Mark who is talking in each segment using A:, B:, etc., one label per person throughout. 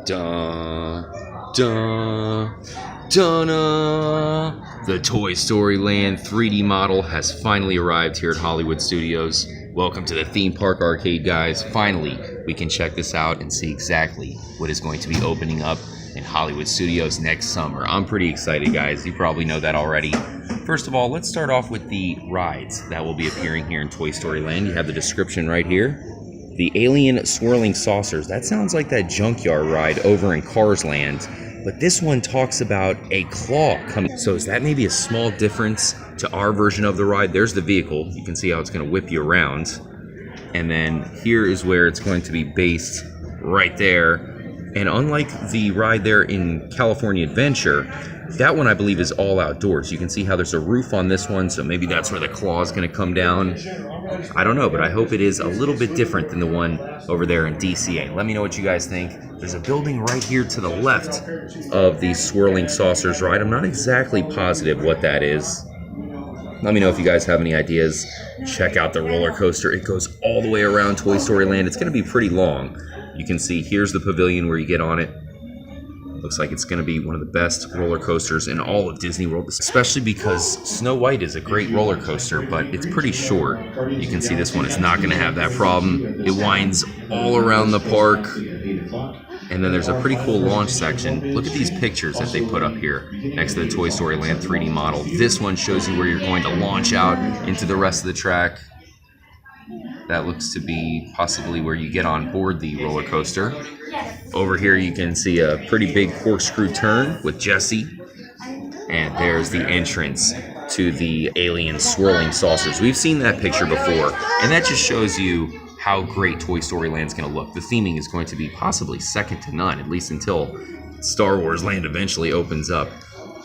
A: Dun, dun, dun. The Toy Story Land 3D model has finally arrived here at Hollywood Studios. Welcome to the theme park arcade, guys. Finally, we can check this out and see exactly what is going to be opening up in Hollywood Studios next summer. I'm pretty excited, guys. You probably know that already. First of all, let's start off with the rides that will be appearing here in Toy Story Land. You have the description right here. The Alien Swirling Saucers. That sounds like that junkyard ride over in Cars Land. But this one talks about a claw coming. So is that maybe a small difference to our version of the ride? There's the vehicle. You can see how it's going to whip you around. And then here is where it's going to be based right there. And unlike the ride there in California Adventure, that one I believe is all outdoors. You can see how there's a roof on this one, so maybe that's where the claw is going to come down. I don't know, but I hope it is a little bit different than the one over there in DCA. Let me know what you guys think. There's a building right here to the left of the Swirling Saucers ride. I'm not exactly positive what that is. Let me know if you guys have any ideas. Check out the roller coaster. It goes all the way around Toy Story Land. It's going to be pretty long. You can see here's the pavilion where you get on it. Looks like it's going to be one of the best roller coasters in all of Disney World, especially because Snow White is a great roller coaster, but it's pretty short. You can see this one is not going to have that problem. It winds all around the park. And then there's a pretty cool launch section. Look at these pictures that they put up here next to the Toy Story Land 3D model. This one shows you where you're going to launch out into the rest of the track. That looks to be possibly where you get on board the roller coaster. Over here you can see a pretty big corkscrew turn with Jessie. And there's the entrance to the Alien Swirling Saucers. We've seen that picture before, and that just shows you how great Toy Story Land's going to look. The theming is going to be possibly second to none, at least until Star Wars Land eventually opens up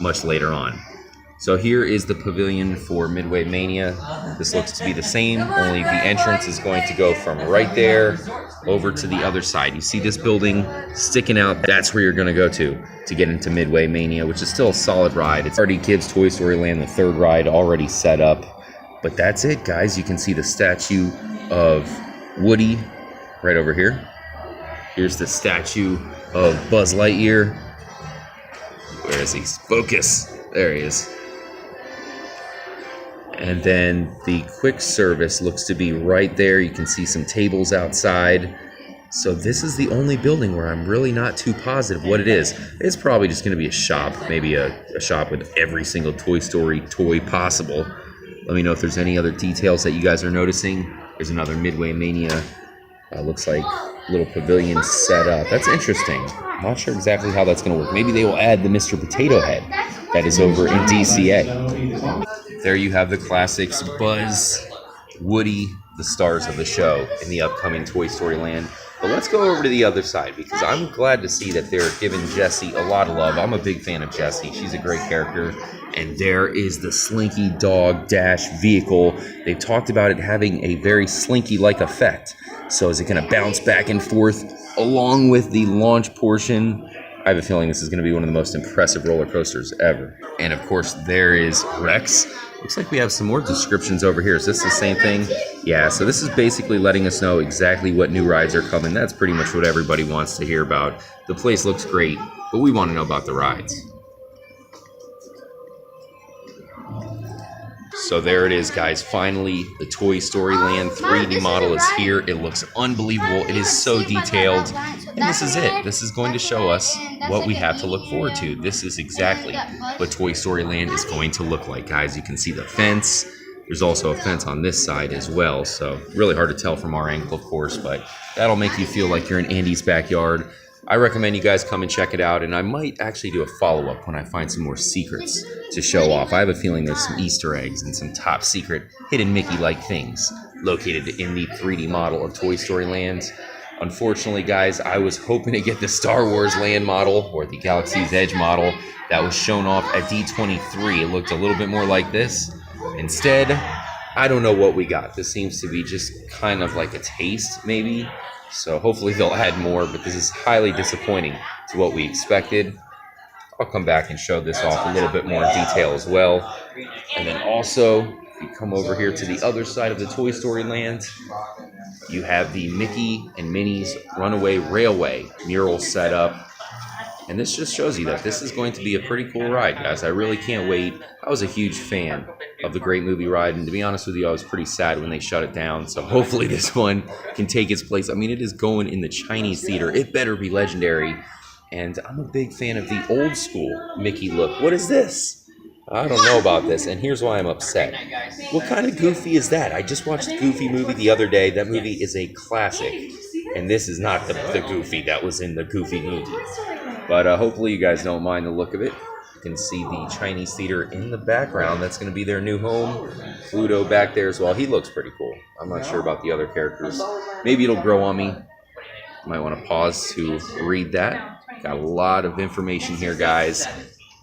A: much later on. So here is the pavilion for Midway Mania. This looks to be the same, only the entrance is going to go from right there over to the other side. You see this building sticking out, that's where you're going to go to get into Midway Mania, which is still a solid ride. It already gives Toy Story Land the third ride already set up. But that's it, guys. You can see the statue of Woody right over here. Here's the statue of Buzz Lightyear. Where is he? Focus. There he is. And then the quick service looks to be right there. You can see some tables outside. So this is the only building where I'm really not too positive what it is. It's probably just going to be a shop, maybe a shop with every single Toy Story toy possible. Let me know if there's any other details that you guys are noticing. There's another Midway Mania. Looks like little pavilion set up. That's interesting. I'm not sure exactly how that's going to work. Maybe they will add the Mr. Potato Head that is over in DCA. There you have the classics, Buzz, Woody, the stars of the show in the upcoming Toy Story Land. But let's go over to the other side, because I'm glad to see that they're giving Jessie a lot of love. I'm a big fan of Jessie. She's a great character. And there is the Slinky Dog-Vehicle. They've talked about it having a very Slinky-like effect. So is it going to bounce back and forth along with the launch portion? I have a feeling this is going to be one of the most impressive roller coasters ever. And of course, there is Rex. Looks like we have some more descriptions over here. Is this the same thing? Yeah, so this is basically letting us know exactly what new rides are coming. That's pretty much what everybody wants to hear about. The place looks great, but we want to know about the rides. So there it is, guys. Finally, the Toy Story Land 3D model is here. It looks unbelievable. It is so detailed. And this is it. This is going to show us what we have to look forward to. This is exactly what Toy Story Land is going to look like, guys. You can see the fence. There's also a fence on this side as well. So really hard to tell from our angle, of course, but that'll make you feel like you're in Andy's backyard. I recommend you guys come and check it out, and I might actually do a follow-up when I find some more secrets to show off. I have a feeling there's some Easter eggs and some top secret hidden Mickey-like things located in the 3D model of Toy Story Land. Unfortunately, guys, I was hoping to get the Star Wars Land model or the Galaxy's Edge model that was shown off at D23. It looked a little bit more like this. Instead, I don't know what we got. This seems to be just kind of like a taste, maybe. So hopefully they'll add more, but this is highly disappointing to what we expected. I'll come back and show this off a little bit more in detail as well. And then also, If you come over here to the other side of the Toy Story land, you have the Mickey and Minnie's Runaway Railway mural set up. And this just shows you that this is going to be a pretty cool ride, guys. I really can't wait. I was a huge fan of the Great Movie Ride, and to be honest with you, I was pretty sad when they shut it down. So hopefully this one can take its place. I mean, it is going in the Chinese theater. It better be legendary. And I'm a big fan of the old school Mickey look. What is this? I don't know about this, and here's why I'm upset. What kind of Goofy is that? I just watched the Goofy movie the other day. That movie is a classic, and this is not the Goofy that was in the Goofy movie. But hopefully you guys don't mind the look of it. You can see the Chinese theater in the background. That's going to be their new home. Pluto back there as well. He looks pretty cool. I'm not sure about the other characters. Maybe it'll grow on me. Might want to pause to read that. Got a lot of information here, guys.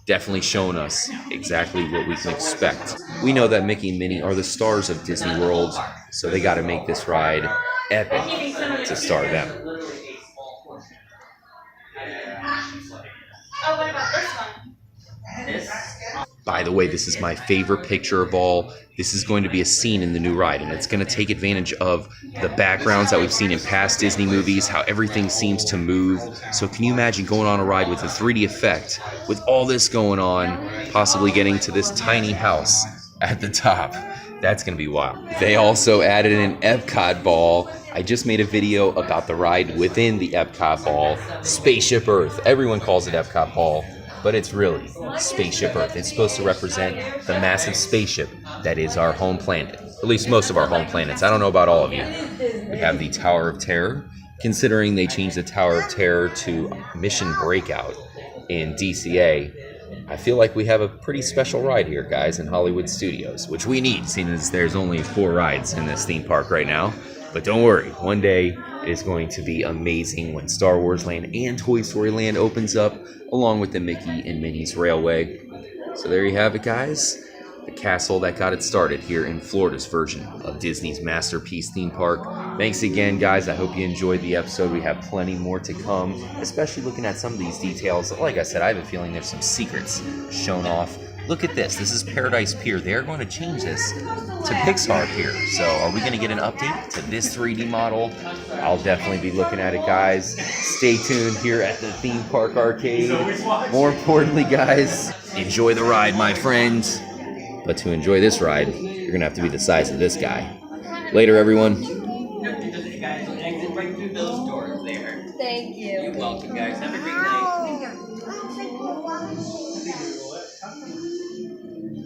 A: Definitely showing us exactly what we can expect. We know that Mickey and Minnie are the stars of Disney World, so they got to make this ride epic to star them.
B: Oh, what about this one?
A: By the way, this is my favorite picture of all. This is going to be a scene in the new ride, and it's going to take advantage of the backgrounds that we've seen in past Disney movies, how everything seems to move. So can you imagine going on a ride with a 3D effect, with all this going on, possibly getting to this tiny house at the top? That's going to be wild. They also added an Epcot ball. I just made a video about the ride within the Epcot ball, Spaceship Earth. Everyone calls it Epcot ball, but it's really Spaceship Earth. It's supposed to represent the massive spaceship that is our home planet, at least most of our home planets. I don't know about all of you. We have the Tower of Terror. Considering they changed the Tower of Terror to Mission Breakout in DCA, I feel like we have a pretty special ride here, guys, in Hollywood Studios, which we need, seeing as there's only 4 rides in this theme park right now. But don't worry, one day it is going to be amazing when Star Wars Land and Toy Story Land opens up, along with the Mickey and Minnie's Railway. So there you have it, guys. The castle that got it started here in Florida's version of Disney's masterpiece theme park. Thanks again, guys. I hope you enjoyed the episode. We have plenty more to come, especially looking at some of these details. Like I said, I have a feeling there's some secrets shown off. Look at this. This is Paradise Pier. They're going to change this to Pixar Pier. So are we going to get an update to this 3D model? I'll definitely be looking at it, guys. Stay tuned here at the theme park arcade. More importantly, guys, enjoy the ride, my friends. But to enjoy this ride, you're going to have to be the size of this guy. Later, everyone.